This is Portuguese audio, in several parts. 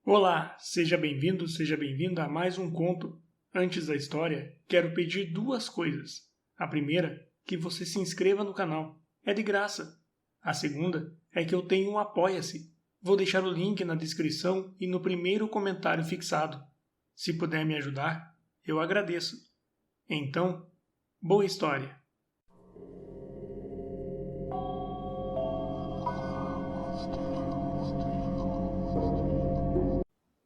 Olá, seja bem-vindo, seja bem-vinda a mais um conto. Antes da história, quero pedir duas coisas. A primeira, que você se inscreva no canal. É de graça. A segunda é que eu tenho um Apoia-se. Vou deixar o link na descrição e no primeiro comentário fixado. Se puder me ajudar, eu agradeço. Então, boa história.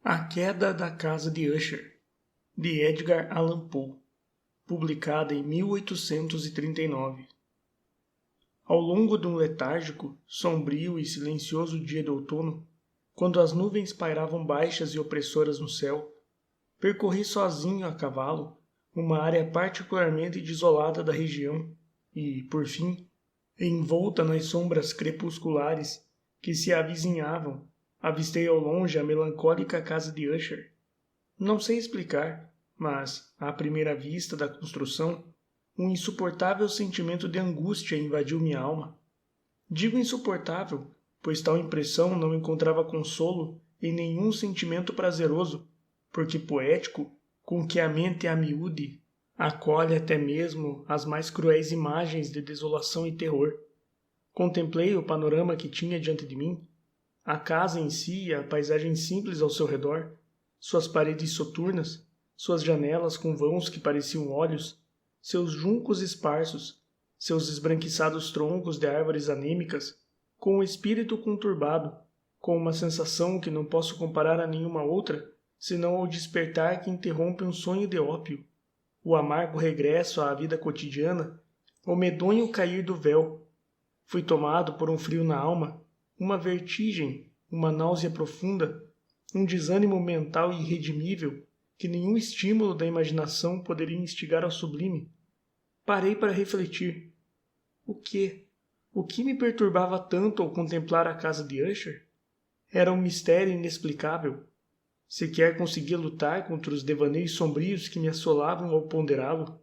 A Queda da Casa de Usher, de Edgar Allan Poe, publicada em 1839. Ao longo de um letárgico, sombrio e silencioso dia de outono, quando as nuvens pairavam baixas e opressoras no céu, percorri sozinho a cavalo uma área particularmente desolada da região e, por fim, envolta nas sombras crepusculares que se avizinhavam, avistei ao longe a melancólica casa de Usher. Não sei explicar, mas, à primeira vista da construção, um insuportável sentimento de angústia invadiu minha alma. Digo insuportável, pois tal impressão não encontrava consolo em nenhum sentimento prazeroso, porque poético, com que a mente a miúde, acolhe até mesmo as mais cruéis imagens de desolação e terror. Contemplei o panorama que tinha diante de mim, a casa em si e a paisagem simples ao seu redor, suas paredes soturnas, suas janelas com vãos que pareciam olhos, seus juncos esparsos, seus esbranquiçados troncos de árvores anêmicas, com o espírito conturbado, com uma sensação que não posso comparar a nenhuma outra, senão ao despertar que interrompe um sonho de ópio, o amargo regresso à vida cotidiana, o medonho cair do véu. Fui tomado por um frio na alma, uma vertigem, uma náusea profunda, um desânimo mental irredimível que nenhum estímulo da imaginação poderia instigar ao sublime. Parei para refletir. O que? O que me perturbava tanto ao contemplar a casa de Usher? Era um mistério inexplicável. Sequer conseguia lutar contra os devaneios sombrios que me assolavam ao ponderá-lo.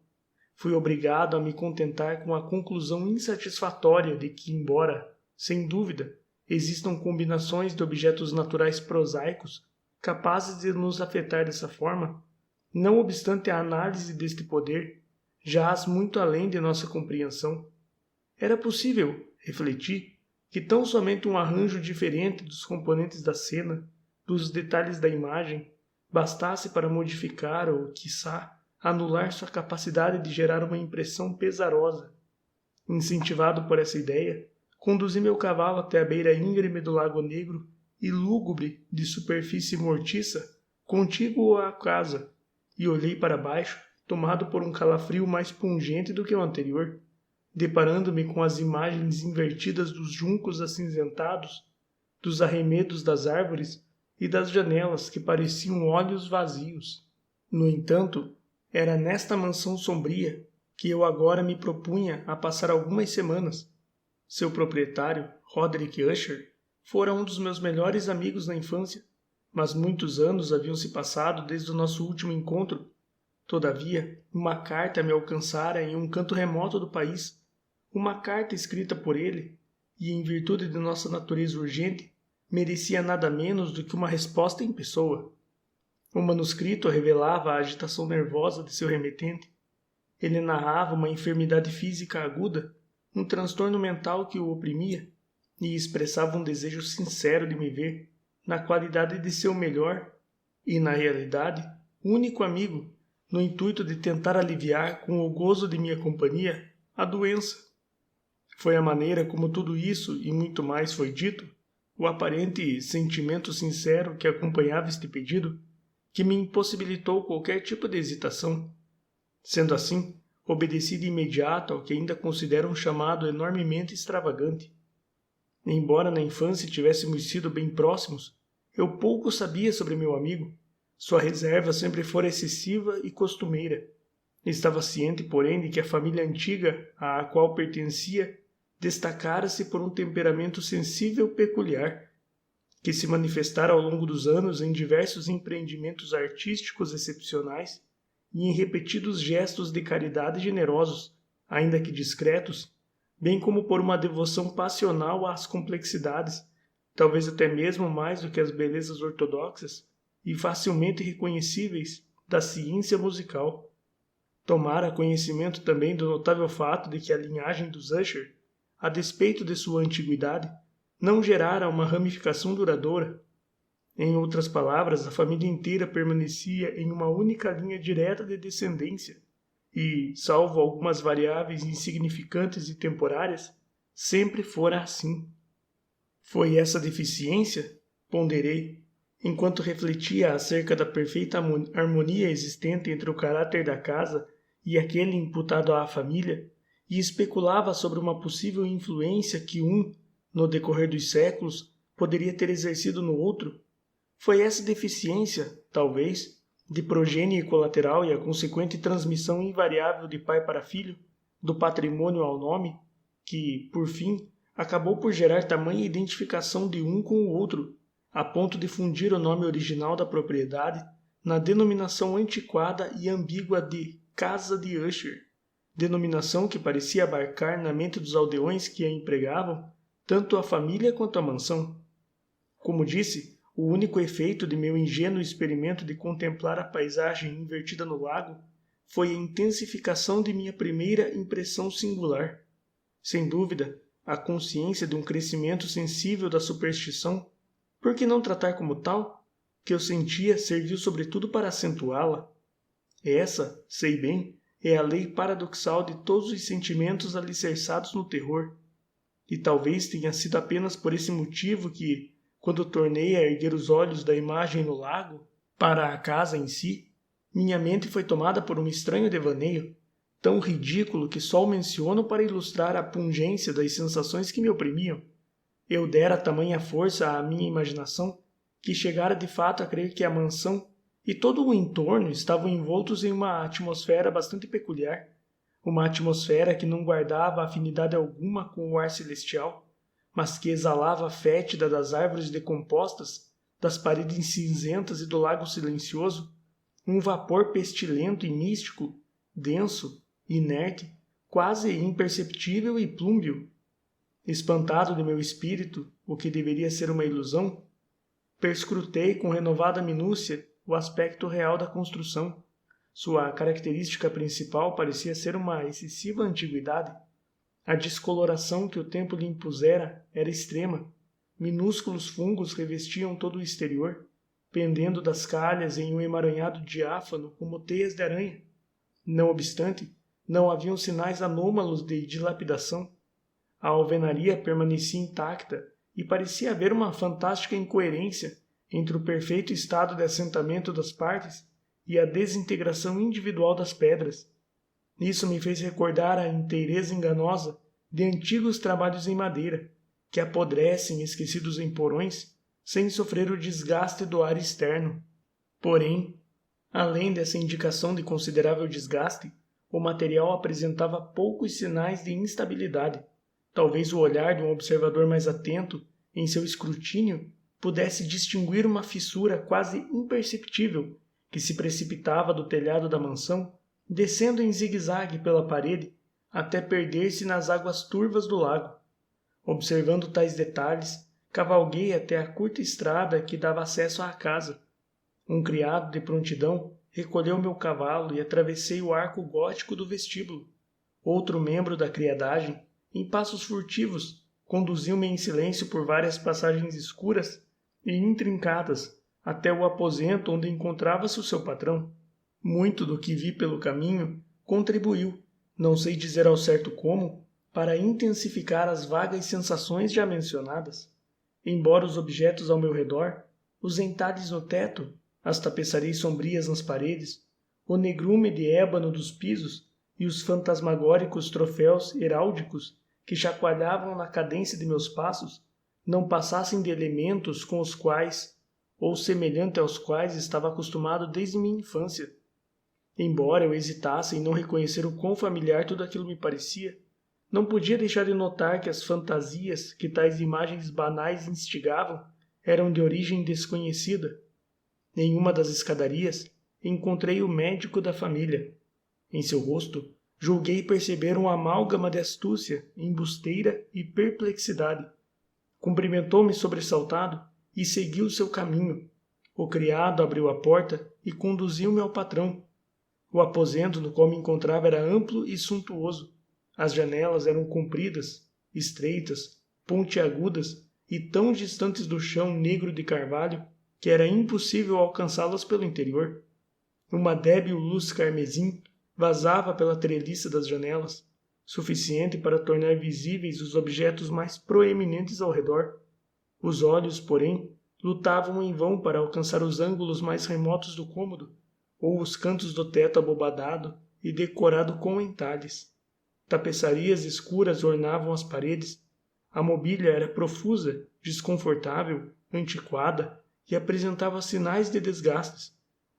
Fui obrigado a me contentar com a conclusão insatisfatória de que, embora, sem dúvida, existam combinações de objetos naturais prosaicos capazes de nos afetar dessa forma, não obstante a análise deste poder, jaz muito além de nossa compreensão. Era possível, refleti, que tão somente um arranjo diferente dos componentes da cena, dos detalhes da imagem, bastasse para modificar ou, quiçá, anular sua capacidade de gerar uma impressão pesarosa. Incentivado por essa ideia, conduzi meu cavalo até a beira íngreme do lago negro e lúgubre de superfície mortiça, contíguo à casa, e olhei para baixo, tomado por um calafrio mais pungente do que o anterior, deparando-me com as imagens invertidas dos juncos acinzentados, dos arremedos das árvores e das janelas que pareciam olhos vazios. No entanto, era nesta mansão sombria que eu agora me propunha a passar algumas semanas. Seu proprietário, Roderick Usher, fora um dos meus melhores amigos na infância, mas muitos anos haviam se passado desde o nosso último encontro. Todavia, uma carta me alcançara em um canto remoto do país, uma carta escrita por ele, e em virtude de nossa natureza urgente, merecia nada menos do que uma resposta em pessoa. O manuscrito revelava a agitação nervosa de seu remetente. Ele narrava uma enfermidade física aguda, um transtorno mental que o oprimia, e expressava um desejo sincero de me ver, na qualidade de seu melhor e, na realidade, único amigo, no intuito de tentar aliviar, com o gozo de minha companhia, a doença. Foi a maneira como tudo isso e muito mais foi dito, o aparente sentimento sincero que acompanhava este pedido, que me impossibilitou qualquer tipo de hesitação. Sendo assim, obedeci de imediato ao que ainda considero um chamado enormemente extravagante. Embora na infância tivéssemos sido bem próximos, eu pouco sabia sobre meu amigo. Sua reserva sempre fora excessiva e costumeira. Estava ciente, porém, de que a família antiga à qual pertencia destacara-se por um temperamento sensível peculiar, que se manifestara ao longo dos anos em diversos empreendimentos artísticos excepcionais e em repetidos gestos de caridade generosos, ainda que discretos, bem como por uma devoção passional às complexidades, talvez até mesmo mais do que as belezas ortodoxas e facilmente reconhecíveis da ciência musical. Tomara conhecimento também do notável fato de que a linhagem dos Usher, a despeito de sua antiguidade, não gerara uma ramificação duradoura. Em outras palavras, a família inteira permanecia em uma única linha direta de descendência e, salvo algumas variáveis insignificantes e temporárias, sempre fora assim. Foi essa deficiência? Ponderei, enquanto refletia acerca da perfeita harmonia existente entre o caráter da casa e aquele imputado à família, e especulava sobre uma possível influência que no decorrer dos séculos, poderia ter exercido no outro. Foi essa deficiência, talvez, de progênie colateral e a consequente transmissão invariável de pai para filho, do patrimônio ao nome, que, por fim, acabou por gerar tamanha identificação de um com o outro, a ponto de fundir o nome original da propriedade na denominação antiquada e ambígua de Casa de Usher, denominação que parecia abarcar na mente dos aldeões que a empregavam tanto a família quanto a mansão. Como disse, o único efeito de meu ingênuo experimento de contemplar a paisagem invertida no lago foi a intensificação de minha primeira impressão singular. Sem dúvida, a consciência de um crescimento sensível da superstição, por que não tratar como tal, que eu sentia serviu sobretudo para acentuá-la. Essa, sei bem, é a lei paradoxal de todos os sentimentos alicerçados no terror. E talvez tenha sido apenas por esse motivo que, quando tornei a erguer os olhos da imagem no lago, para a casa em si, minha mente foi tomada por um estranho devaneio, tão ridículo que só o menciono para ilustrar a pungência das sensações que me oprimiam. Eu dera tamanha força à minha imaginação que chegara de fato a crer que a mansão e todo o entorno estavam envoltos em uma atmosfera bastante peculiar, uma atmosfera que não guardava afinidade alguma com o ar celestial, mas que exalava fétida das árvores decompostas, das paredes cinzentas e do lago silencioso, um vapor pestilento e místico, denso, inerte, quase imperceptível e plúmbeo. Espantado de meu espírito, o que deveria ser uma ilusão, perscrutei com renovada minúcia o aspecto real da construção. Sua característica principal parecia ser uma excessiva antiguidade. A descoloração que o tempo lhe impusera era extrema. Minúsculos fungos revestiam todo o exterior, pendendo das calhas em um emaranhado diáfano como teias de aranha. Não obstante, não haviam sinais anômalos de dilapidação. A alvenaria permanecia intacta e parecia haver uma fantástica incoerência entre o perfeito estado de assentamento das partes e a desintegração individual das pedras. Isso me fez recordar a inteireza enganosa de antigos trabalhos em madeira, que apodrecem esquecidos em porões, sem sofrer o desgaste do ar externo. Porém, além dessa indicação de considerável desgaste, o material apresentava poucos sinais de instabilidade. Talvez o olhar de um observador mais atento, em seu escrutínio, pudesse distinguir uma fissura quase imperceptível que se precipitava do telhado da mansão, descendo em zigue-zague pela parede, até perder-se nas águas turvas do lago. Observando tais detalhes, cavalguei até a curta estrada que dava acesso à casa. Um criado de prontidão recolheu meu cavalo e atravessei o arco gótico do vestíbulo. Outro membro da criadagem, em passos furtivos, conduziu-me em silêncio por várias passagens escuras e intrincadas até o aposento onde encontrava-se o seu patrão. Muito do que vi pelo caminho contribuiu, não sei dizer ao certo como, para intensificar as vagas sensações já mencionadas. Embora os objetos ao meu redor, os entalhes no teto, as tapeçarias sombrias nas paredes, o negrume de ébano dos pisos e os fantasmagóricos troféus heráldicos que chacoalhavam na cadência de meus passos, não passassem de elementos com os quais, ou semelhante aos quais, estava acostumado desde minha infância. Embora eu hesitasse em não reconhecer o quão familiar tudo aquilo me parecia, não podia deixar de notar que as fantasias que tais imagens banais instigavam eram de origem desconhecida. Em uma das escadarias, encontrei o médico da família. Em seu rosto, julguei perceber um amálgama de astúcia, embusteira e perplexidade. Cumprimentou-me sobressaltado e seguiu seu caminho. O criado abriu a porta e conduziu-me ao patrão. O aposento no qual me encontrava era amplo e suntuoso. As janelas eram compridas, estreitas, pontiagudas e tão distantes do chão negro de carvalho que era impossível alcançá-las pelo interior. Uma débil luz carmesim vazava pela treliça das janelas, suficiente para tornar visíveis os objetos mais proeminentes ao redor. Os olhos, porém, lutavam em vão para alcançar os ângulos mais remotos do cômodo, ou os cantos do teto abobadado e decorado com entalhes. Tapeçarias escuras ornavam as paredes. A mobília era profusa, desconfortável, antiquada e apresentava sinais de desgastes.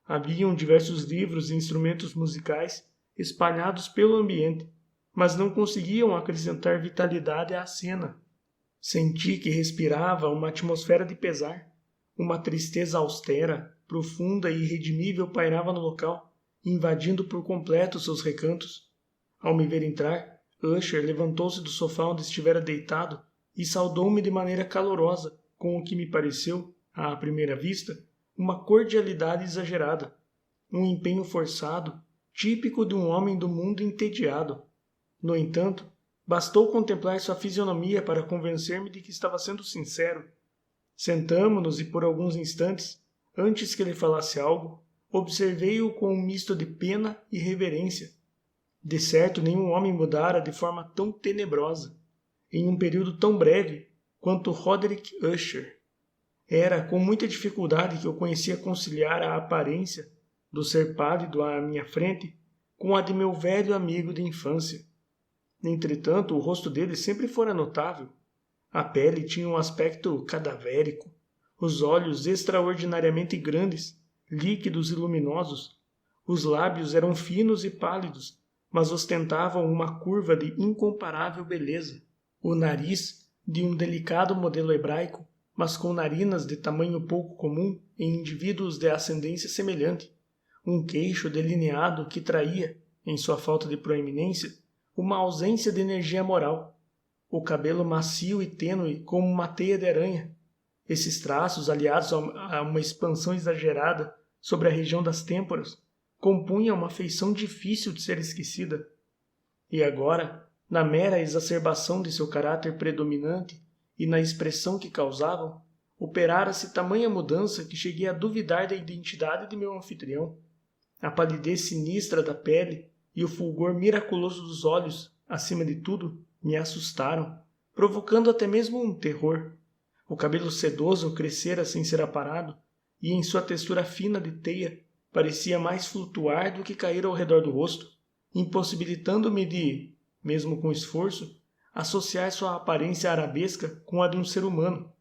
Haviam diversos livros e instrumentos musicais espalhados pelo ambiente, mas não conseguiam acrescentar vitalidade à cena. Senti que respirava uma atmosfera de pesar. Uma tristeza austera, profunda e irredimível pairava no local, invadindo por completo seus recantos. Ao me ver entrar, Usher levantou-se do sofá onde estivera deitado e saudou-me de maneira calorosa, com o que me pareceu, à primeira vista, uma cordialidade exagerada, um empenho forçado, típico de um homem do mundo entediado. No entanto, bastou contemplar sua fisionomia para convencer-me de que estava sendo sincero. Sentamo-nos e por alguns instantes, antes que ele falasse algo, observei-o com um misto de pena e reverência. De certo, nenhum homem mudara de forma tão tenebrosa, em um período tão breve, quanto Roderick Usher. Era com muita dificuldade que eu conhecia conciliar a aparência do ser pálido à minha frente com a de meu velho amigo de infância. Entretanto, o rosto dele sempre fora notável. A pele tinha um aspecto cadavérico, os olhos extraordinariamente grandes, líquidos e luminosos. Os lábios eram finos e pálidos, mas ostentavam uma curva de incomparável beleza. O nariz, de um delicado modelo hebraico, mas com narinas de tamanho pouco comum em indivíduos de ascendência semelhante. Um queixo delineado que traía, em sua falta de proeminência, uma ausência de energia moral. O cabelo macio e tênue como uma teia de aranha. Esses traços, aliados a uma expansão exagerada sobre a região das têmporas, compunham uma feição difícil de ser esquecida. E agora, na mera exacerbação de seu caráter predominante e na expressão que causavam, operara-se tamanha mudança que cheguei a duvidar da identidade de meu anfitrião. A palidez sinistra da pele e o fulgor miraculoso dos olhos, acima de tudo, me assustaram, provocando até mesmo um terror. O cabelo sedoso crescera sem ser aparado, e em sua textura fina de teia parecia mais flutuar do que cair ao redor do rosto, impossibilitando-me de, mesmo com esforço, associar sua aparência arabesca com a de um ser humano.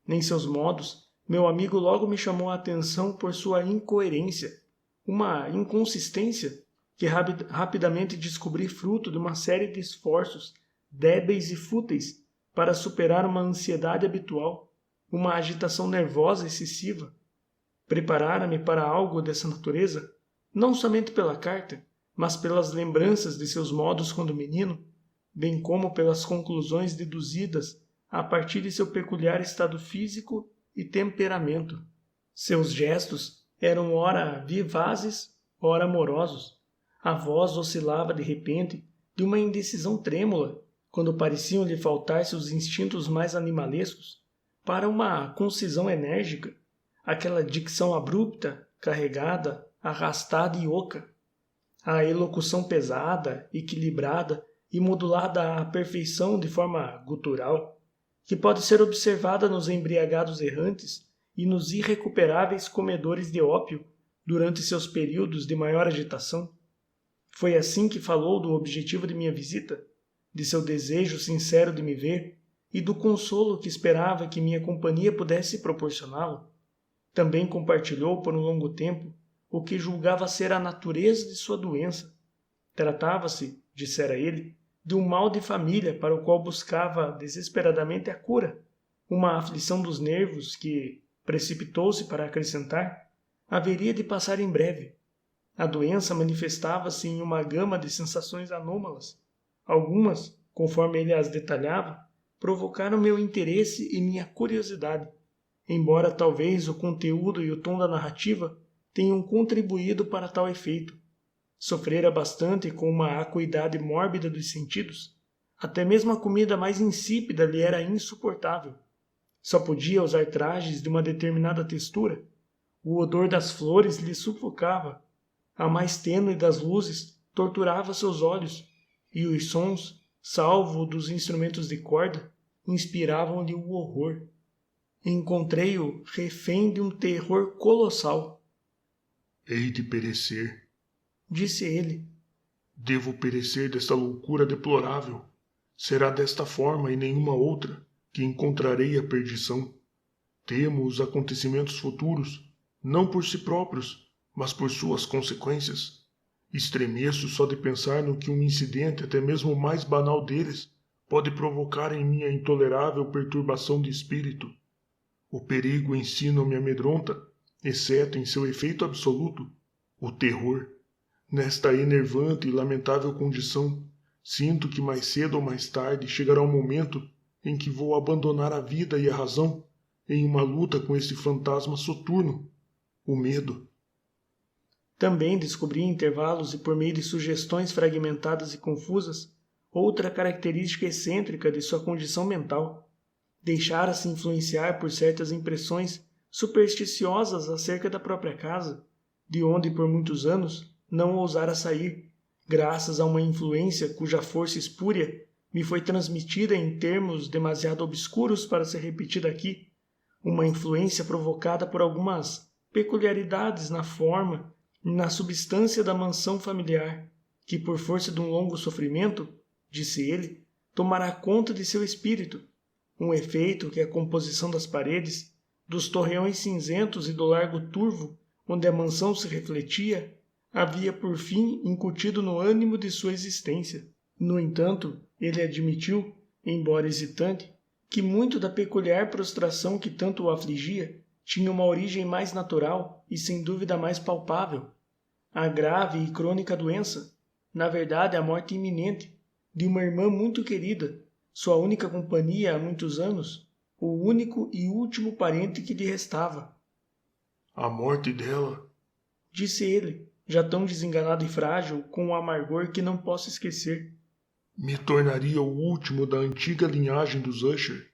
Nem seus modos, meu amigo logo me chamou a atenção por sua incoerência, uma inconsistência que rapidamente descobri fruto de uma série de esforços débeis e fúteis para superar uma ansiedade habitual, uma agitação nervosa excessiva. Preparara-me para algo dessa natureza, não somente pela carta, mas pelas lembranças de seus modos quando menino, bem como pelas conclusões deduzidas a partir de seu peculiar estado físico e temperamento. Seus gestos eram ora vivazes, ora amorosos. A voz oscilava de repente de uma indecisão trêmula, quando pareciam lhe faltar seus instintos mais animalescos, para uma concisão enérgica, aquela dicção abrupta, carregada, arrastada e oca. A elocução pesada, equilibrada e modulada à perfeição de forma gutural, que pode ser observada nos embriagados errantes e nos irrecuperáveis comedores de ópio durante seus períodos de maior agitação. Foi assim que falou do objetivo de minha visita, de seu desejo sincero de me ver e do consolo que esperava que minha companhia pudesse proporcioná-lo. Também compartilhou por um longo tempo o que julgava ser a natureza de sua doença. Tratava-se, dissera ele, de um mal de família para o qual buscava desesperadamente a cura, uma aflição dos nervos que, precipitou-se para acrescentar, haveria de passar em breve. A doença manifestava-se em uma gama de sensações anômalas. Algumas, conforme ele as detalhava, provocaram meu interesse e minha curiosidade, embora talvez o conteúdo e o tom da narrativa tenham contribuído para tal efeito. Sofrera bastante com uma acuidade mórbida dos sentidos. Até mesmo a comida mais insípida lhe era insuportável. Só podia usar trajes de uma determinada textura. O odor das flores lhe sufocava. A mais tênue das luzes torturava seus olhos, e os sons, salvo dos instrumentos de corda, inspiravam-lhe o horror. Encontrei-o refém de um terror colossal. Hei de perecer, disse ele. Devo perecer desta loucura deplorável. Será desta forma e nenhuma outra que encontrarei a perdição. Temo os acontecimentos futuros, não por si próprios, mas por suas consequências. Estremeço só de pensar no que um incidente, até mesmo o mais banal deles, pode provocar em minha intolerável perturbação de espírito. O perigo em si não me amedronta, exceto em seu efeito absoluto, o terror. Nesta enervante e lamentável condição, sinto que mais cedo ou mais tarde chegará o momento em que vou abandonar a vida e a razão em uma luta com esse fantasma soturno, o medo. Também descobri em intervalos e por meio de sugestões fragmentadas e confusas outra característica excêntrica de sua condição mental. Deixara-se influenciar por certas impressões supersticiosas acerca da própria casa, de onde por muitos anos não ousara sair, graças a uma influência cuja força espúria me foi transmitida em termos demasiado obscuros para ser repetida aqui, uma influência provocada por algumas peculiaridades na forma e na substância da mansão familiar, que por força de um longo sofrimento, disse ele, tomará conta de seu espírito, um efeito que a composição das paredes, dos torreões cinzentos e do largo turvo onde a mansão se refletia, havia por fim incutido no ânimo de sua existência. No entanto, ele admitiu, embora hesitante, que muito da peculiar prostração que tanto o afligia tinha uma origem mais natural e sem dúvida mais palpável. A grave e crônica doença, na verdade a morte iminente, de uma irmã muito querida, sua única companhia há muitos anos, o único e último parente que lhe restava. A morte dela, disse ele, já tão desenganado e frágil, com um amargor que não posso esquecer, me tornaria o último da antiga linhagem dos Usher.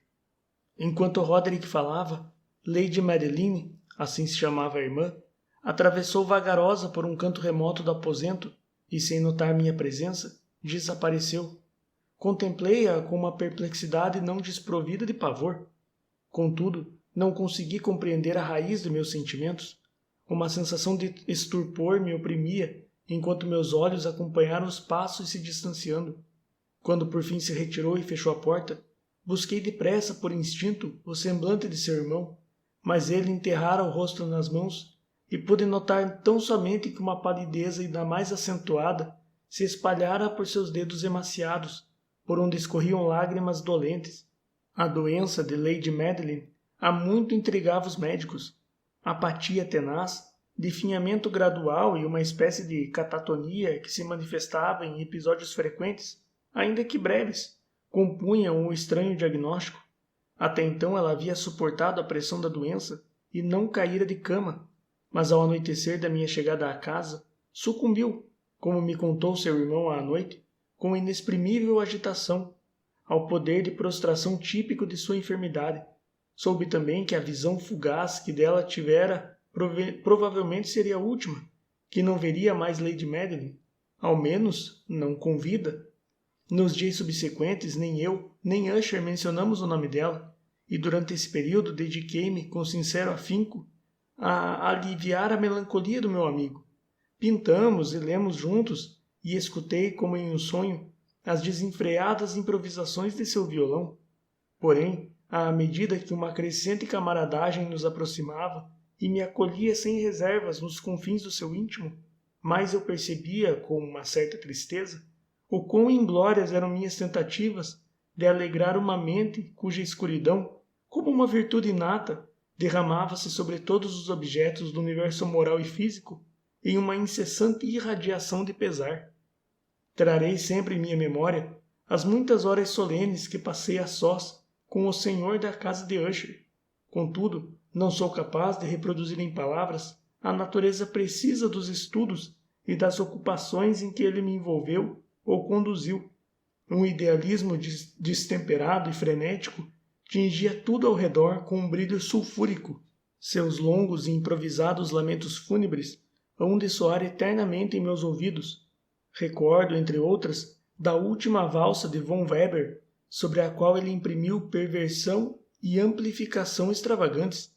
Enquanto Roderick falava, Lady Madeline, assim se chamava a irmã, atravessou vagarosa por um canto remoto do aposento e, sem notar minha presença, desapareceu. Contemplei-a com uma perplexidade não desprovida de pavor. Contudo, não consegui compreender a raiz de meus sentimentos. Uma sensação de estupor me oprimia, enquanto meus olhos acompanharam os passos se distanciando. Quando por fim se retirou e fechou a porta, busquei depressa, por instinto, o semblante de seu irmão, mas ele enterrara o rosto nas mãos e pude notar tão somente que uma palidez ainda mais acentuada se espalhara por seus dedos emaciados, por onde escorriam lágrimas dolentes. A doença de Lady Madeline há muito intrigava os médicos. Apatia tenaz, definhamento gradual e uma espécie de catatonia que se manifestava em episódios frequentes, ainda que breves, compunham o estranho diagnóstico. Até então ela havia suportado a pressão da doença e não caíra de cama, mas ao anoitecer da minha chegada à casa, sucumbiu, como me contou seu irmão à noite, com inexprimível agitação, ao poder de prostração típico de sua enfermidade. Soube também que a visão fugaz que dela tivera provavelmente seria a última, que não veria mais Lady Madeline, ao menos não com vida. Nos dias subsequentes, nem eu, nem Usher mencionamos o nome dela, e durante esse período dediquei-me, com sincero afinco, a aliviar a melancolia do meu amigo. Pintamos e lemos juntos, e escutei, como em um sonho, as desenfreadas improvisações de seu violão. Porém, à medida que uma crescente camaradagem nos aproximava e me acolhia sem reservas nos confins do seu íntimo, mais eu percebia, com uma certa tristeza, o quão inglórias eram minhas tentativas de alegrar uma mente cuja escuridão, como uma virtude inata, derramava-se sobre todos os objetos do universo moral e físico em uma incessante irradiação de pesar. Trarei sempre em minha memória as muitas horas solenes que passei a sós com o senhor da casa de Usher. Contudo, não sou capaz de reproduzir em palavras a natureza precisa dos estudos e das ocupações em que ele me envolveu ou conduziu. Um idealismo destemperado e frenético tingia tudo ao redor com um brilho sulfúrico. Seus longos e improvisados lamentos fúnebres hão de soar eternamente em meus ouvidos. Recordo, entre outras, da última valsa de von Weber, sobre a qual ele imprimiu perversão e amplificação extravagantes,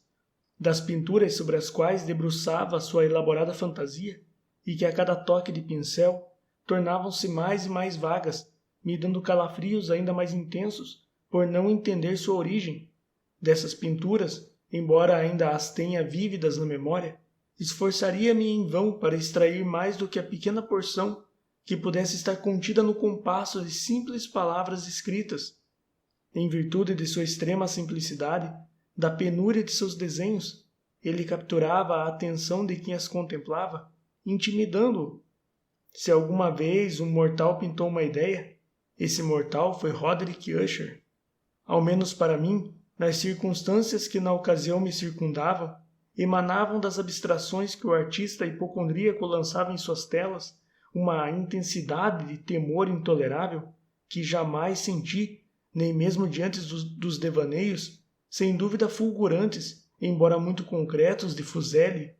das pinturas sobre as quais debruçava sua elaborada fantasia e que a cada toque de pincel tornavam-se mais e mais vagas, me dando calafrios ainda mais intensos por não entender sua origem. Dessas pinturas, embora ainda as tenha vívidas na memória, esforçaria-me em vão para extrair mais do que a pequena porção que pudesse estar contida no compasso de simples palavras escritas. Em virtude de sua extrema simplicidade, da penúria de seus desenhos, ele capturava a atenção de quem as contemplava, intimidando-o. Se alguma vez um mortal pintou uma ideia, esse mortal foi Roderick Usher. Ao menos para mim, nas circunstâncias que na ocasião me circundavam, emanavam das abstrações que o artista hipocondríaco lançava em suas telas uma intensidade de temor intolerável que jamais senti, nem mesmo diante dos devaneios, sem dúvida fulgurantes, embora muito concretos, de Fuseli.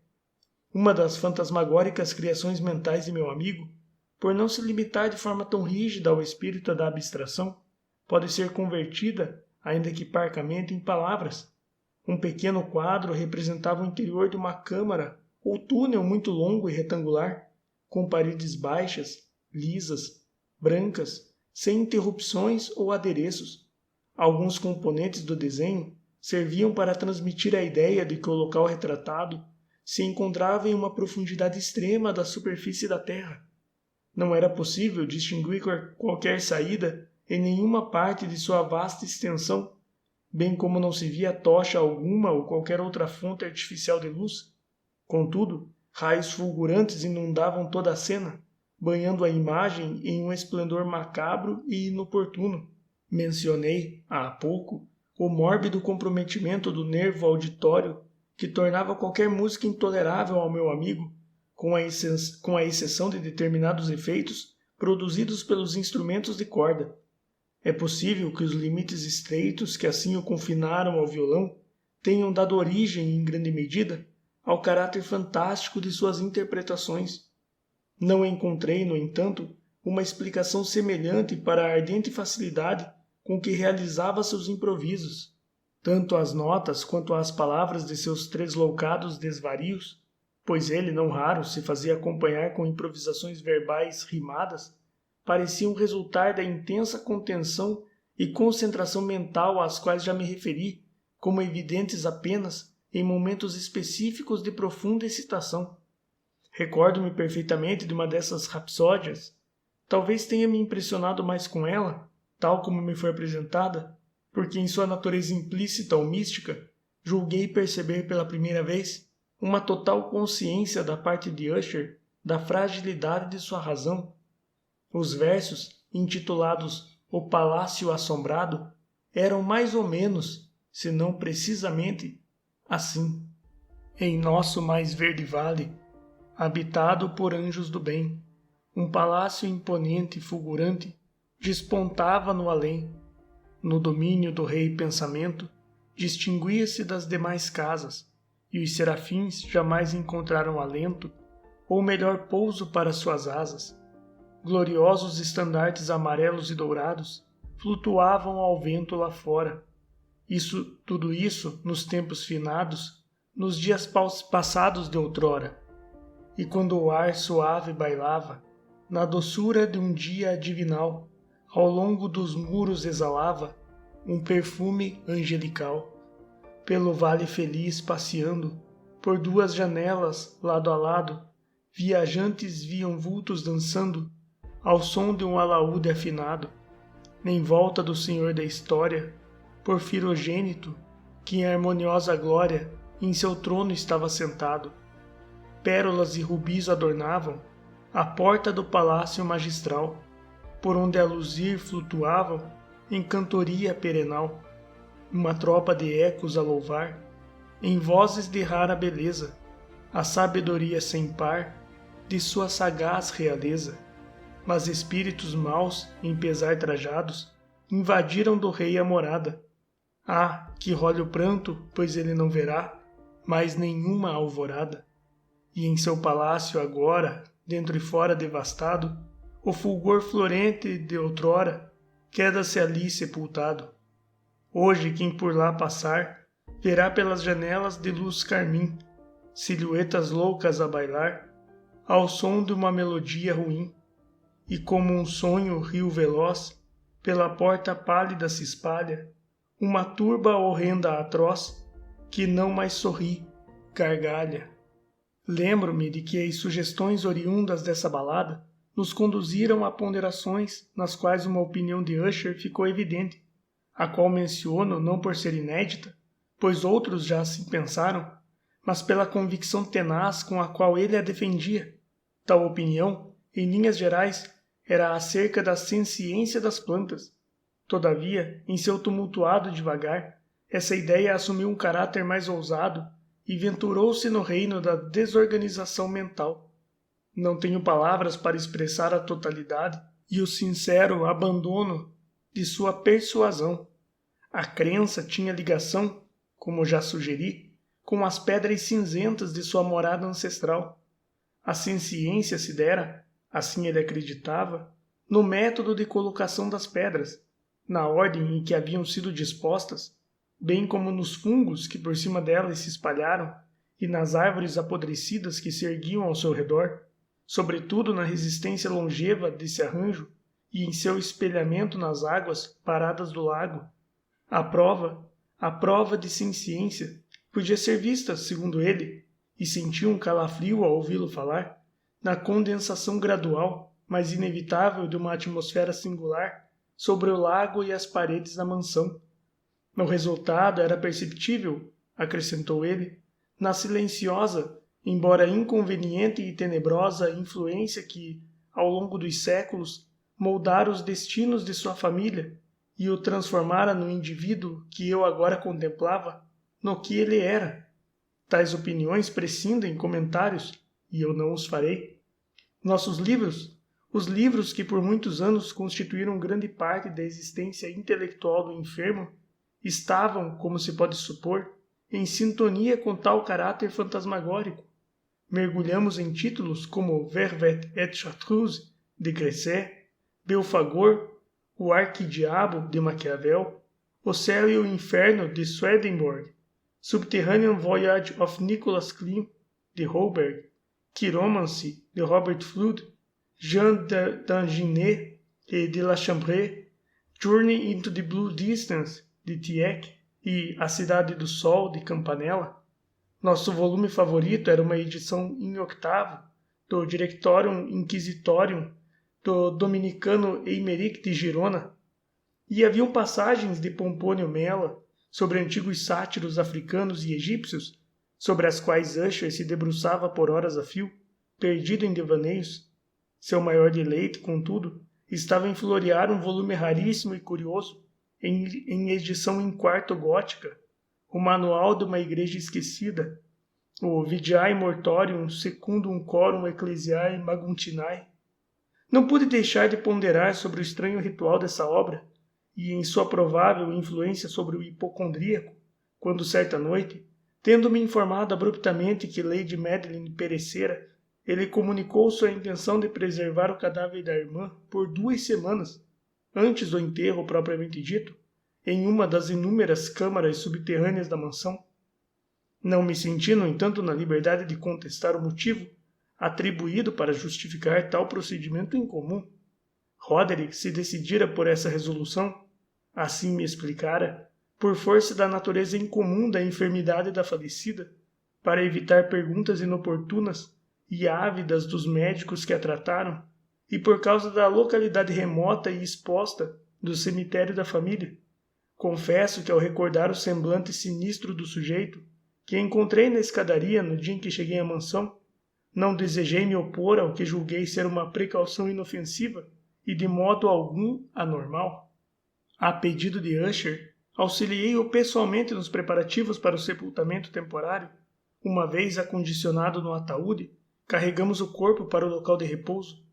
Uma das fantasmagóricas criações mentais de meu amigo, por não se limitar de forma tão rígida ao espírito da abstração, pode ser convertida, ainda que parcamente, em palavras. Um pequeno quadro representava o interior de uma câmara ou túnel muito longo e retangular, com paredes baixas, lisas, brancas, sem interrupções ou adereços. Alguns componentes do desenho serviam para transmitir a ideia de que o local retratado se encontrava em uma profundidade extrema da superfície da terra. Não era possível distinguir qualquer saída em nenhuma parte de sua vasta extensão, bem como não se via tocha alguma ou qualquer outra fonte artificial de luz. Contudo, raios fulgurantes inundavam toda a cena, banhando a imagem em um esplendor macabro e inoportuno. Mencionei, há pouco, o mórbido comprometimento do nervo auditório que tornava qualquer música intolerável ao meu amigo, com a exceção de determinados efeitos produzidos pelos instrumentos de corda. É possível que os limites estreitos que assim o confinaram ao violão tenham dado origem, em grande medida, ao caráter fantástico de suas interpretações. Não encontrei, no entanto, uma explicação semelhante para a ardente facilidade com que realizava seus improvisos. Tanto as notas quanto as palavras de seus tresloucados desvarios, pois ele, não raro, se fazia acompanhar com improvisações verbais rimadas, pareciam resultar da intensa contenção e concentração mental às quais já me referi, como evidentes apenas em momentos específicos de profunda excitação. Recordo-me perfeitamente de uma dessas rapsódias. Talvez tenha me impressionado mais com ela, tal como me foi apresentada, porque em sua natureza implícita ou mística, julguei perceber pela primeira vez uma total consciência da parte de Usher da fragilidade de sua razão. Os versos, intitulados O Palácio Assombrado, eram mais ou menos, se não precisamente, assim. Em nosso mais verde vale, habitado por anjos do bem, um palácio imponente e fulgurante despontava no além. No domínio do rei pensamento, distinguia-se das demais casas, e os serafins jamais encontraram alento, ou melhor pouso para suas asas. Gloriosos estandartes amarelos e dourados flutuavam ao vento lá fora. Tudo isso, nos tempos finados, nos dias passados de outrora. E quando o ar suave bailava, na doçura de um dia divinal, ao longo dos muros exalava um perfume angelical. Pelo vale feliz passeando, por duas janelas, lado a lado, viajantes viam vultos dançando, ao som de um alaúde afinado. Em volta do Senhor da História, porfirogênito, que em harmoniosa glória em seu trono estava sentado. Pérolas e rubis adornavam a porta do palácio magistral. por onde a luzir flutuavam em cantoria perenal, uma tropa de ecos a louvar, em vozes de rara beleza, a sabedoria sem par de sua sagaz realeza. Mas espíritos maus, em pesar trajados, invadiram do rei a morada. Ah, que role o pranto, pois ele não verá mais nenhuma alvorada. E em seu palácio agora, dentro e fora devastado, o fulgor florente de outrora queda-se ali sepultado. Hoje quem por lá passar, verá pelas janelas de luz carmim, silhuetas loucas a bailar, ao som de uma melodia ruim. E como um sonho rio veloz, pela porta pálida se espalha, uma turba horrenda atroz, que não mais sorri, gargalha. Lembro-me de que as sugestões oriundas dessa balada nos conduziram a ponderações nas quais uma opinião de Usher ficou evidente, a qual menciono não por ser inédita, pois outros já assim pensaram, mas pela convicção tenaz com a qual ele a defendia. Tal opinião, em linhas gerais, era acerca da senciência das plantas. Todavia, em seu tumultuado devagar, essa ideia assumiu um caráter mais ousado e venturou-se no reino da desorganização mental. Não tenho palavras para expressar a totalidade e o sincero abandono de sua persuasão. A crença tinha ligação, como já sugeri, com as pedras cinzentas de sua morada ancestral. A senciência se dera, assim ele acreditava, no método de colocação das pedras, na ordem em que haviam sido dispostas, bem como nos fungos que por cima delas se espalharam e nas árvores apodrecidas que se erguiam ao seu redor, sobretudo na resistência longeva desse arranjo e em seu espelhamento nas águas paradas do lago. A prova de senciência, podia ser vista, segundo ele, e sentiu um calafrio ao ouvi-lo falar, na condensação gradual, mas inevitável de uma atmosfera singular sobre o lago e as paredes da mansão. O resultado era perceptível, acrescentou ele, na silenciosa, embora inconveniente e tenebrosa influência que, ao longo dos séculos, moldara os destinos de sua família e o transformara no indivíduo que eu agora contemplava, no que ele era. Tais opiniões prescindem comentários, e eu não os farei. Nossos livros, os livros que por muitos anos constituíram grande parte da existência intelectual do enfermo, estavam, como se pode supor, em sintonia com tal caráter fantasmagórico. Mergulhamos em títulos como Vervet et Chartreuse, de Gresset, Belfagor, O Arquidiabo, de Maquiavel, O Céu e o Inferno, de Swedenborg, Subterranean Voyage of Nicholas Klimt, de Holberg, Chiromancy, de Robert Fludd, Jean d'Anginet e de La Chambre, Journey into the Blue Distance, de Tieck, e A Cidade do Sol, de Campanella. Nosso volume favorito era uma edição em octavo do Directorium Inquisitorium do dominicano Eimeric de Girona, e haviam passagens de Pompônio Mela sobre antigos sátiros africanos e egípcios, sobre as quais Usher se debruçava por horas a fio, perdido em devaneios. Seu maior deleite, contudo, estava em florear um volume raríssimo e curioso, em edição em quarto gótica, o Manual de uma Igreja Esquecida, o Vidiae Mortorium Secundum Chorum Ecclesiae Maguntinae. Não pude deixar de ponderar sobre o estranho ritual dessa obra e em sua provável influência sobre o hipocondríaco, quando certa noite, tendo-me informado abruptamente que Lady Madeline perecera, ele comunicou sua intenção de preservar o cadáver da irmã por 2 semanas, antes do enterro propriamente dito, em uma das inúmeras câmaras subterrâneas da mansão. Não me senti, no entanto, na liberdade de contestar o motivo atribuído para justificar tal procedimento incomum. Roderick se decidira por essa resolução, assim me explicara, por força da natureza incomum da enfermidade da falecida, para evitar perguntas inoportunas e ávidas dos médicos que a trataram, e por causa da localidade remota e exposta do cemitério da família. Confesso que ao recordar o semblante sinistro do sujeito, que encontrei na escadaria no dia em que cheguei à mansão, não desejei me opor ao que julguei ser uma precaução inofensiva e de modo algum anormal. A pedido de Usher, auxiliei-o pessoalmente nos preparativos para o sepultamento temporário. Uma vez acondicionado no ataúde, carregamos o corpo para o local de repouso,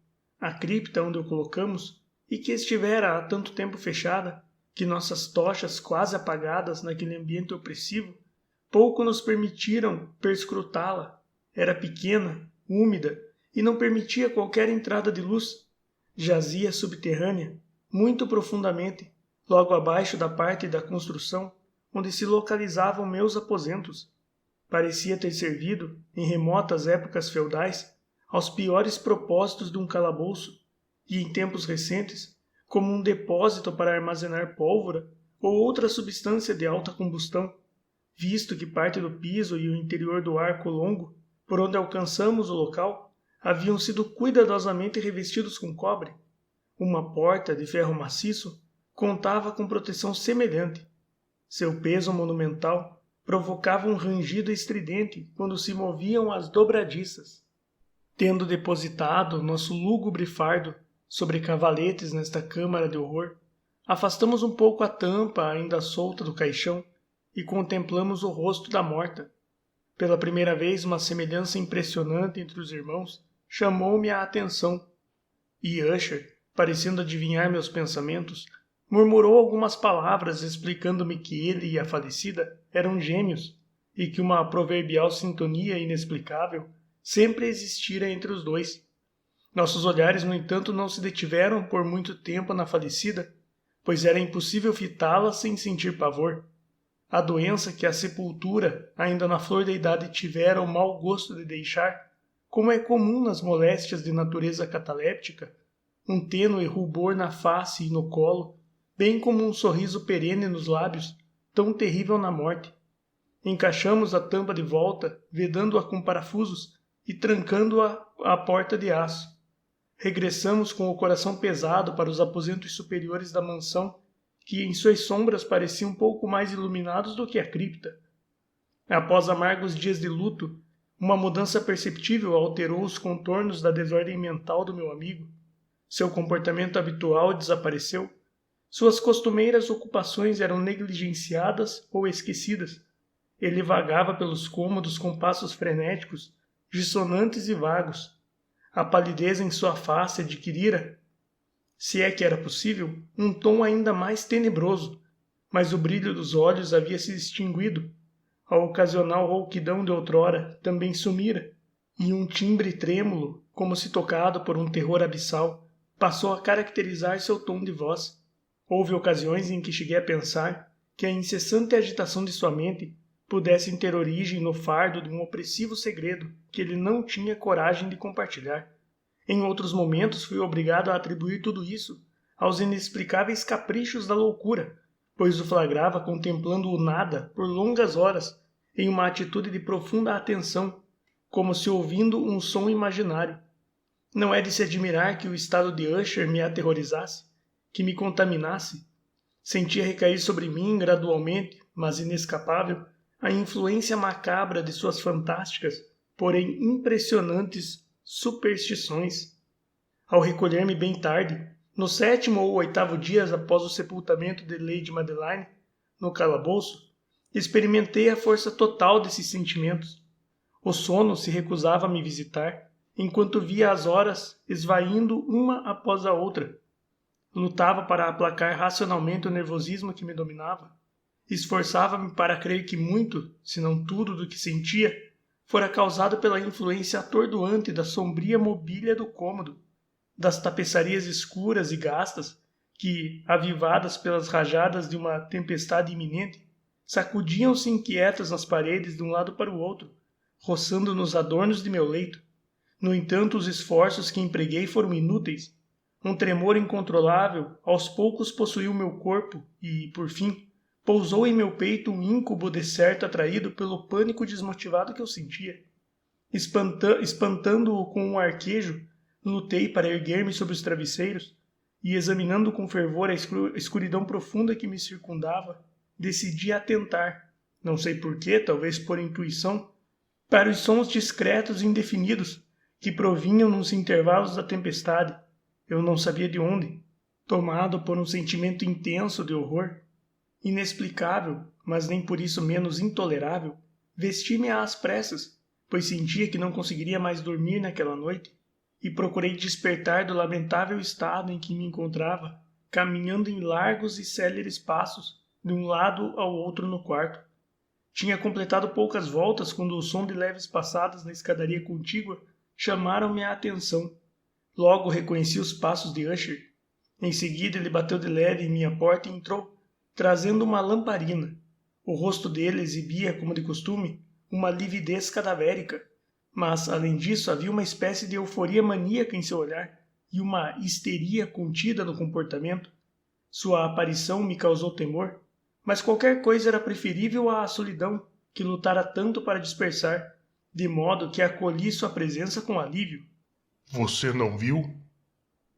a cripta onde o colocamos, e que estivera há tanto tempo fechada, que nossas tochas quase apagadas naquele ambiente opressivo, pouco nos permitiram perscrutá-la. Era pequena, úmida, e não permitia qualquer entrada de luz. Jazia subterrânea, muito profundamente, logo abaixo da parte da construção onde se localizavam meus aposentos. Parecia ter servido, em remotas épocas feudais, aos piores propósitos de um calabouço, e em tempos recentes, como um depósito para armazenar pólvora ou outra substância de alta combustão, visto que parte do piso e o interior do arco longo, por onde alcançamos o local, haviam sido cuidadosamente revestidos com cobre. Uma porta de ferro maciço contava com proteção semelhante. Seu peso monumental provocava um rangido estridente quando se moviam as dobradiças. Tendo depositado nosso lúgubre fardo sobre cavaletes nesta câmara de horror, afastamos um pouco a tampa ainda solta do caixão e contemplamos o rosto da morta. Pela primeira vez, uma semelhança impressionante entre os irmãos chamou-me a atenção, e Usher, parecendo adivinhar meus pensamentos, murmurou algumas palavras explicando-me que ele e a falecida eram gêmeos e que uma proverbial sintonia inexplicável sempre existira entre os dois. Nossos olhares, no entanto, não se detiveram por muito tempo na falecida, pois era impossível fitá-la sem sentir pavor. A doença que a sepultura, ainda na flor da idade, tivera o mau gosto de deixar, como é comum nas moléstias de natureza cataléptica, um tênue rubor na face e no colo, bem como um sorriso perene nos lábios, tão terrível na morte. Encaixamos a tampa de volta, vedando-a com parafusos e trancando-a à porta de aço. Regressamos com o coração pesado para os aposentos superiores da mansão, que em suas sombras pareciam um pouco mais iluminados do que a cripta. Após amargos dias de luto, uma mudança perceptível alterou os contornos da desordem mental do meu amigo. Seu comportamento habitual desapareceu. Suas costumeiras ocupações eram negligenciadas ou esquecidas. Ele vagava pelos cômodos com passos frenéticos, dissonantes e vagos. A palidez em sua face adquirira, se é que era possível, um tom ainda mais tenebroso, mas o brilho dos olhos havia se extinguido. A ocasional rouquidão de outrora também sumira, e um timbre trêmulo, como se tocado por um terror abissal, passou a caracterizar seu tom de voz. Houve ocasiões em que cheguei a pensar que a incessante agitação de sua mente pudessem ter origem no fardo de um opressivo segredo que ele não tinha coragem de compartilhar. Em outros momentos fui obrigado a atribuir tudo isso aos inexplicáveis caprichos da loucura, pois o flagrava contemplando o nada por longas horas, em uma atitude de profunda atenção, como se ouvindo um som imaginário. Não é de se admirar que o estado de Usher me aterrorizasse, que me contaminasse. Sentia recair sobre mim gradualmente, mas inescapável, a influência macabra de suas fantásticas, porém impressionantes superstições. Ao recolher-me bem tarde, no 7º ou 8º dia após o sepultamento de Lady Madeline, no calabouço, experimentei a força total desses sentimentos. O sono se recusava a me visitar, enquanto via as horas esvaindo uma após a outra. Lutava para aplacar racionalmente o nervosismo que me dominava. Esforçava-me para crer que muito, se não tudo do que sentia, fora causado pela influência atordoante da sombria mobília do cômodo, das tapeçarias escuras e gastas que, avivadas pelas rajadas de uma tempestade iminente, sacudiam-se inquietas nas paredes de um lado para o outro, roçando nos adornos de meu leito. No entanto, os esforços que empreguei foram inúteis. Um tremor incontrolável aos poucos possuiu meu corpo e, por fim, pousou em meu peito um íncubo decerto atraído pelo pânico desmotivado que eu sentia. Espantando-o com um arquejo, lutei para erguer-me sobre os travesseiros e, examinando com fervor a escuridão profunda que me circundava, decidi atentar, não sei porquê, talvez por intuição, para os sons discretos e indefinidos que provinham nos intervalos da tempestade, eu não sabia de onde, tomado por um sentimento intenso de horror, inexplicável, mas nem por isso menos intolerável, vesti-me às pressas, pois sentia que não conseguiria mais dormir naquela noite, e procurei despertar do lamentável estado em que me encontrava, caminhando em largos e céleres passos, de um lado ao outro no quarto. Tinha completado poucas voltas quando o som de leves passadas na escadaria contígua chamaram-me a atenção. Logo reconheci os passos de Usher. Em seguida ele bateu de leve em minha porta e entrou, trazendo uma lamparina. O rosto dele exibia, como de costume, uma lividez cadavérica, mas, além disso, havia uma espécie de euforia maníaca em seu olhar e uma histeria contida no comportamento. Sua aparição me causou temor, mas qualquer coisa era preferível à solidão que lutara tanto para dispersar, de modo que acolhi sua presença com alívio. Você não viu?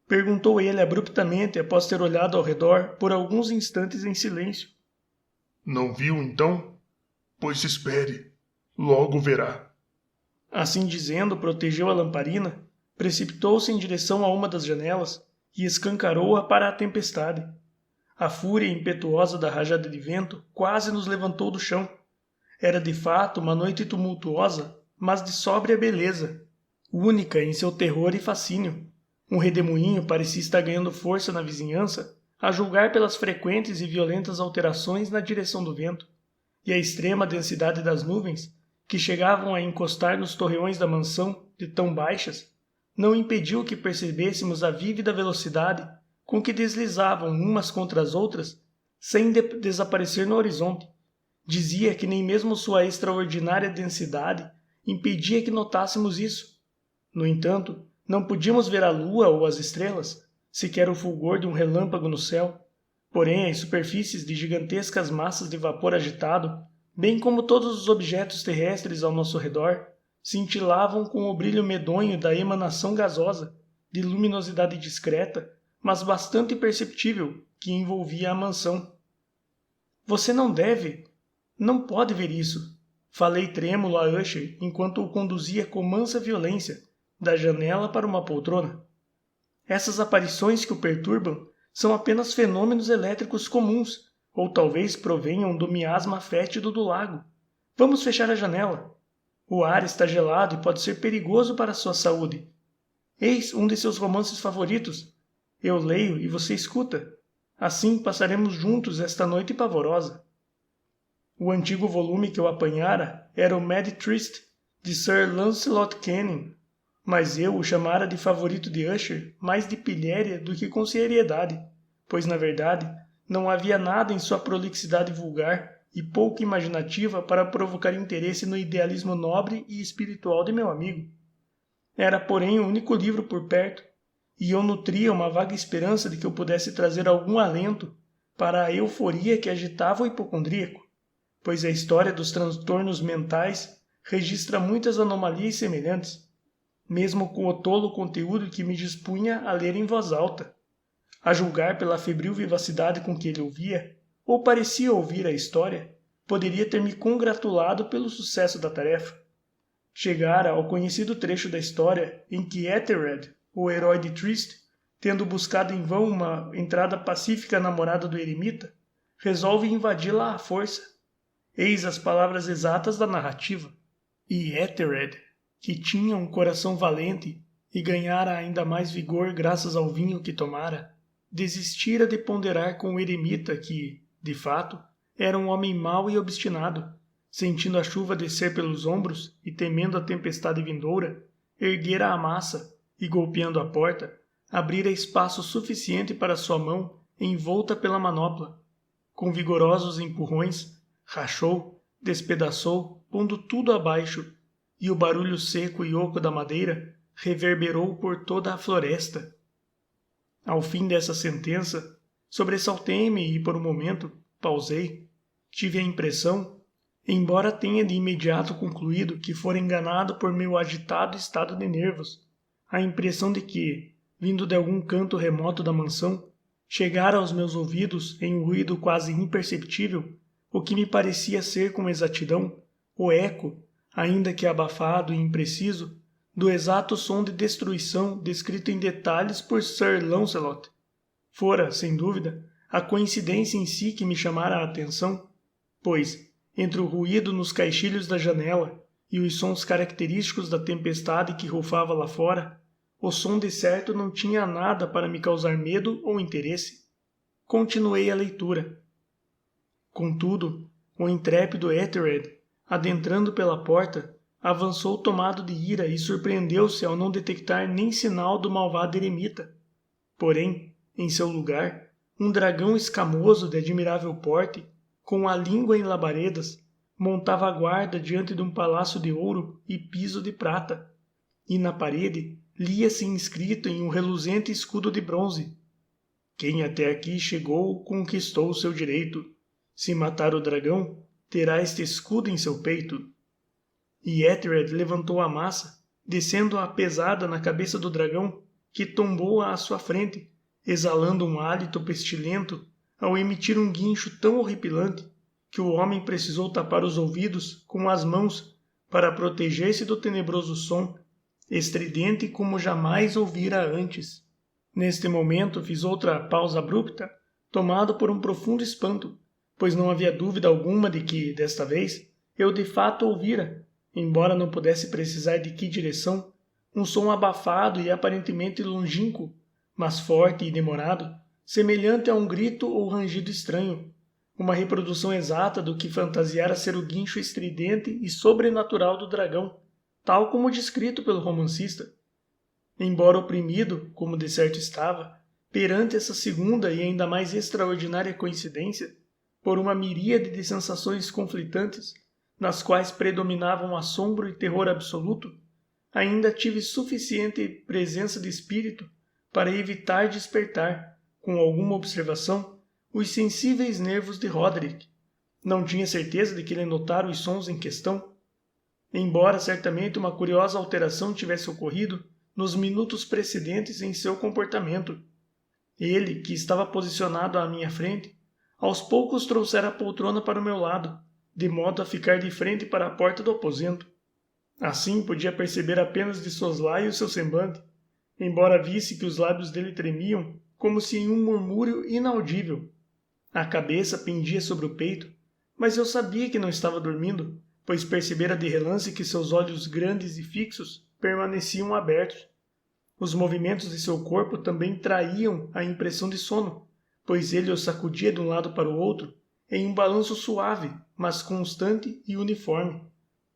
Perguntou ele abruptamente após ter olhado ao redor por alguns instantes em silêncio. Não viu, então? Pois espere, logo verá. Assim dizendo, protegeu a lamparina, precipitou-se em direção a uma das janelas e escancarou-a para a tempestade. A fúria impetuosa da rajada de vento quase nos levantou do chão. Era de fato uma noite tumultuosa, mas de sóbria beleza, única em seu terror e fascínio. Um redemoinho parecia estar ganhando força na vizinhança, a julgar pelas frequentes e violentas alterações na direção do vento, e a extrema densidade das nuvens, que chegavam a encostar nos torreões da mansão de tão baixas, não impediu que percebêssemos a vívida velocidade com que deslizavam umas contra as outras, sem desaparecer no horizonte. Dizia que nem mesmo sua extraordinária densidade impedia que notássemos isso. No entanto, não podíamos ver a lua ou as estrelas, sequer o fulgor de um relâmpago no céu. Porém, as superfícies de gigantescas massas de vapor agitado, bem como todos os objetos terrestres ao nosso redor, cintilavam com o brilho medonho da emanação gasosa, de luminosidade discreta, mas bastante perceptível, que envolvia a mansão. Você não pode ver isso. Falei trêmulo a Usher enquanto o conduzia com mansa violência, da janela para uma poltrona. Essas aparições que o perturbam são apenas fenômenos elétricos comuns, ou talvez provenham do miasma fétido do lago. Vamos fechar a janela. O ar está gelado e pode ser perigoso para a sua saúde. Eis um de seus romances favoritos. Eu leio e você escuta. Assim passaremos juntos esta noite pavorosa. O antigo volume que eu apanhara era o Mad Trist, de Sir Lancelot Canning, mas eu o chamara de favorito de Usher mais de pilhéria do que com seriedade, pois, na verdade, não havia nada em sua prolixidade vulgar e pouco imaginativa para provocar interesse no idealismo nobre e espiritual de meu amigo. Era, porém, o único livro por perto, e eu nutria uma vaga esperança de que eu pudesse trazer algum alento para a euforia que agitava o hipocondríaco, pois a história dos transtornos mentais registra muitas anomalias semelhantes, mesmo com o tolo conteúdo que me dispunha a ler em voz alta. A julgar pela febril vivacidade com que ele ouvia, ou parecia ouvir a história, poderia ter me congratulado pelo sucesso da tarefa. Chegara ao conhecido trecho da história em que Ethelred, o herói de Trist, tendo buscado em vão uma entrada pacífica à namorada do eremita, resolve invadi-la à força. Eis as palavras exatas da narrativa. E Ethelred, que tinha um coração valente e ganhara ainda mais vigor graças ao vinho que tomara, desistira de ponderar com o eremita que, de fato, era um homem mau e obstinado. Sentindo a chuva descer pelos ombros e temendo a tempestade vindoura, erguera a massa e, golpeando a porta, abrira espaço suficiente para sua mão envolta pela manopla. Com vigorosos empurrões, rachou, despedaçou, pondo tudo abaixo, e o barulho seco e oco da madeira reverberou por toda a floresta. Ao fim dessa sentença, sobressaltei-me e, por um momento, pausei. Tive a impressão, embora tenha de imediato concluído que fora enganado por meu agitado estado de nervos, a impressão de que, vindo de algum canto remoto da mansão, chegara aos meus ouvidos em um ruído quase imperceptível, o que me parecia ser com exatidão o eco, ainda que abafado e impreciso, do exato som de destruição descrito em detalhes por Sir Lancelot. Fora, sem dúvida, a coincidência em si que me chamara a atenção, pois, entre o ruído nos caixilhos da janela e os sons característicos da tempestade que rufava lá fora, o som de certo não tinha nada para me causar medo ou interesse. Continuei a leitura. Contudo, o intrépido Ethelred, adentrando pela porta, avançou tomado de ira e surpreendeu-se ao não detectar nem sinal do malvado eremita. Porém, em seu lugar, um dragão escamoso de admirável porte, com a língua em labaredas, montava a guarda diante de um palácio de ouro e piso de prata, e na parede lia-se inscrito em um reluzente escudo de bronze: quem até aqui chegou conquistou o seu direito. Se matar o dragão, terá este escudo em seu peito. E Ethelred levantou a massa, descendo-a pesada na cabeça do dragão, que tombou à sua frente, exalando um hálito pestilento ao emitir um guincho tão horripilante que o homem precisou tapar os ouvidos com as mãos para proteger-se do tenebroso som, estridente como jamais ouvira antes. Neste momento fiz outra pausa abrupta, tomado por um profundo espanto, pois não havia dúvida alguma de que, desta vez, eu de fato ouvira, embora não pudesse precisar de que direção, um som abafado e aparentemente longínquo, mas forte e demorado, semelhante a um grito ou rangido estranho, uma reprodução exata do que fantasiara ser o guincho estridente e sobrenatural do dragão, tal como descrito pelo romancista. Embora oprimido, como de certo estava, perante essa segunda e ainda mais extraordinária coincidência, por uma miríade de sensações conflitantes, nas quais predominavam assombro e terror absoluto, ainda tive suficiente presença de espírito para evitar despertar, com alguma observação, os sensíveis nervos de Roderick. Não tinha certeza de que ele notara os sons em questão, embora certamente uma curiosa alteração tivesse ocorrido nos minutos precedentes em seu comportamento. Ele, que estava posicionado à minha frente, aos poucos trouxera a poltrona para o meu lado, de modo a ficar de frente para a porta do aposento. Assim podia perceber apenas de soslaio seu semblante, embora visse que os lábios dele tremiam como se em um murmúrio inaudível. A cabeça pendia sobre o peito, mas eu sabia que não estava dormindo, pois percebera de relance que seus olhos grandes e fixos permaneciam abertos. Os movimentos de seu corpo também traíam a impressão de sono, pois ele os sacudia de um lado para o outro em um balanço suave, mas constante e uniforme.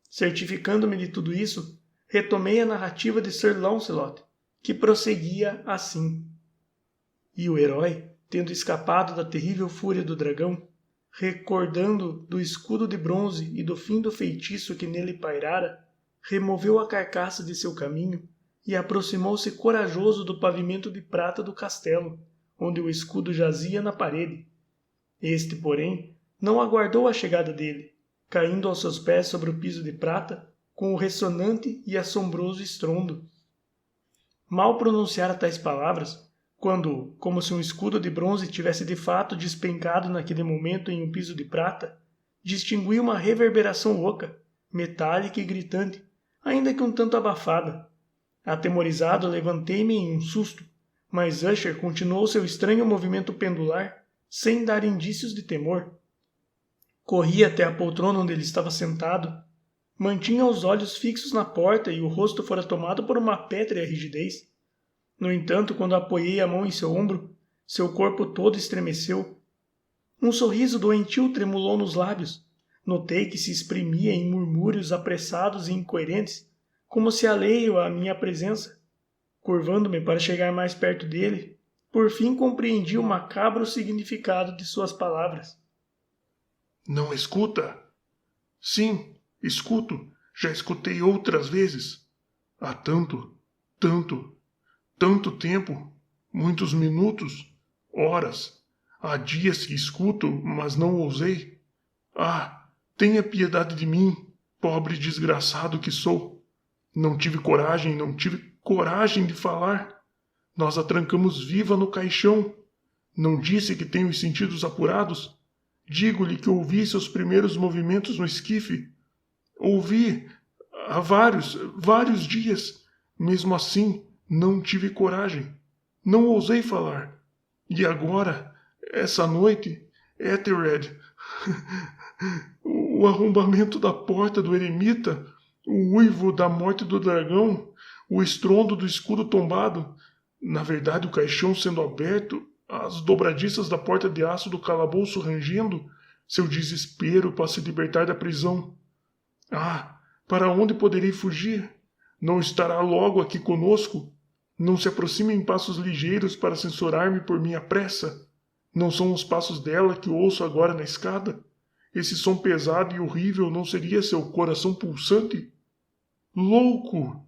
Certificando-me de tudo isso, retomei a narrativa de Sir Lancelot, que prosseguia assim. E o herói, tendo escapado da terrível fúria do dragão, recordando do escudo de bronze e do fim do feitiço que nele pairara, removeu a carcaça de seu caminho e aproximou-se corajoso do pavimento de prata do castelo, onde o escudo jazia na parede. Este, porém, não aguardou a chegada dele, caindo aos seus pés sobre o piso de prata, com o ressonante e assombroso estrondo. Mal pronunciara tais palavras, quando, como se um escudo de bronze tivesse de fato despencado naquele momento em um piso de prata, distingui uma reverberação oca, metálica e gritante, ainda que um tanto abafada. Atemorizado, levantei-me em um susto, mas Usher continuou seu estranho movimento pendular, sem dar indícios de temor. Corri até a poltrona onde ele estava sentado, mantinha os olhos fixos na porta e o rosto fora tomado por uma pétrea rigidez. No entanto, quando apoiei a mão em seu ombro, seu corpo todo estremeceu. Um sorriso doentio tremulou nos lábios. Notei que se exprimia em murmúrios apressados e incoerentes, como se alheio à minha presença. Curvando-me para chegar mais perto dele, por fim compreendi o macabro significado de suas palavras. Não escuta? Sim, escuto. Já escutei outras vezes. Há tanto tempo, muitos minutos, horas. Há dias que escuto, mas não ousei. Ah, tenha piedade de mim, pobre desgraçado que sou. Não tive coragem de falar. Nós a trancamos viva no caixão. Não disse que tem os sentidos apurados? Digo-lhe que ouvi seus primeiros movimentos no esquife. Ouvi há vários dias. Mesmo assim, não tive coragem. Não ousei falar. E agora, essa noite, Ethelred, o arrombamento da porta do eremita, o uivo da morte do dragão, o estrondo do escudo tombado, na verdade o caixão sendo aberto, as dobradiças da porta de aço do calabouço rangendo, seu desespero para se libertar da prisão. Ah, para onde poderei fugir? Não estará logo aqui conosco? Não se aproxima em passos ligeiros para censurar-me por minha pressa? Não são os passos dela que ouço agora na escada? Esse som pesado e horrível não seria seu coração pulsante? Louco!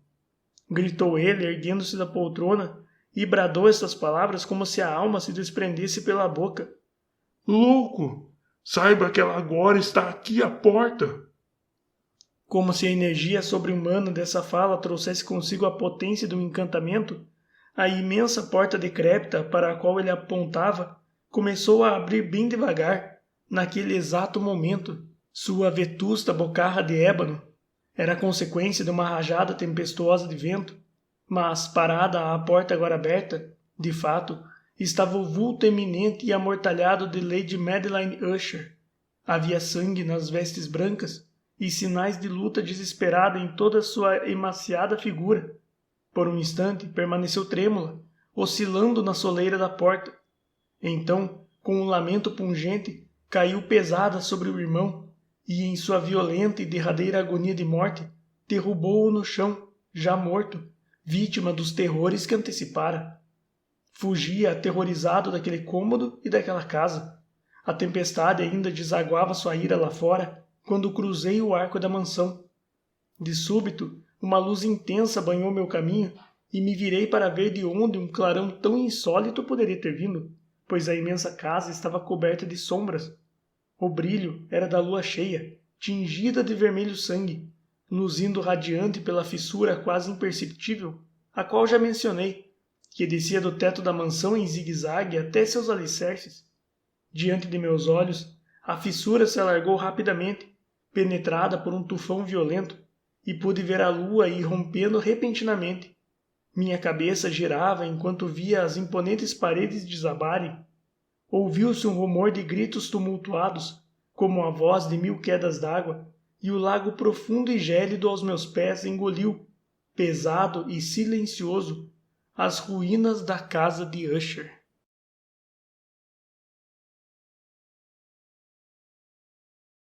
Gritou ele, erguendo-se da poltrona, e bradou estas palavras como se a alma se desprendesse pela boca. Louco! Saiba que ela agora está aqui à porta! Como se a energia sobre-humana dessa fala trouxesse consigo a potência de um encantamento, a imensa porta decrépita para a qual ele apontava começou a abrir bem devagar, naquele exato momento. Sua vetusta bocarra de ébano era a consequência de uma rajada tempestuosa de vento, mas, parada à porta agora aberta, de fato, estava o vulto eminente e amortalhado de Lady Madeline Usher. Havia sangue nas vestes brancas e sinais de luta desesperada em toda a sua emaciada figura. Por um instante permaneceu trêmula, oscilando na soleira da porta. Então, com um lamento pungente, caiu pesada sobre o irmão e, em sua violenta e derradeira agonia de morte, derrubou-o no chão, já morto, vítima dos terrores que antecipara. Fugia aterrorizado daquele cômodo e daquela casa. A tempestade ainda desaguava sua ira lá fora, quando cruzei o arco da mansão. De súbito, uma luz intensa banhou meu caminho e me virei para ver de onde um clarão tão insólito poderia ter vindo, pois a imensa casa estava coberta de sombras. O brilho era da lua cheia, tingida de vermelho sangue, luzindo radiante pela fissura quase imperceptível, a qual já mencionei, que descia do teto da mansão em zigue-zague até seus alicerces. Diante de meus olhos, a fissura se alargou rapidamente, penetrada por um tufão violento, e pude ver a lua irrompendo repentinamente. Minha cabeça girava enquanto via as imponentes paredes desabarem. Ouviu-se um rumor de gritos tumultuados, como a voz de 1000 quedas d'água, e o lago profundo e gélido aos meus pés engoliu, pesado e silencioso, as ruínas da casa de Usher.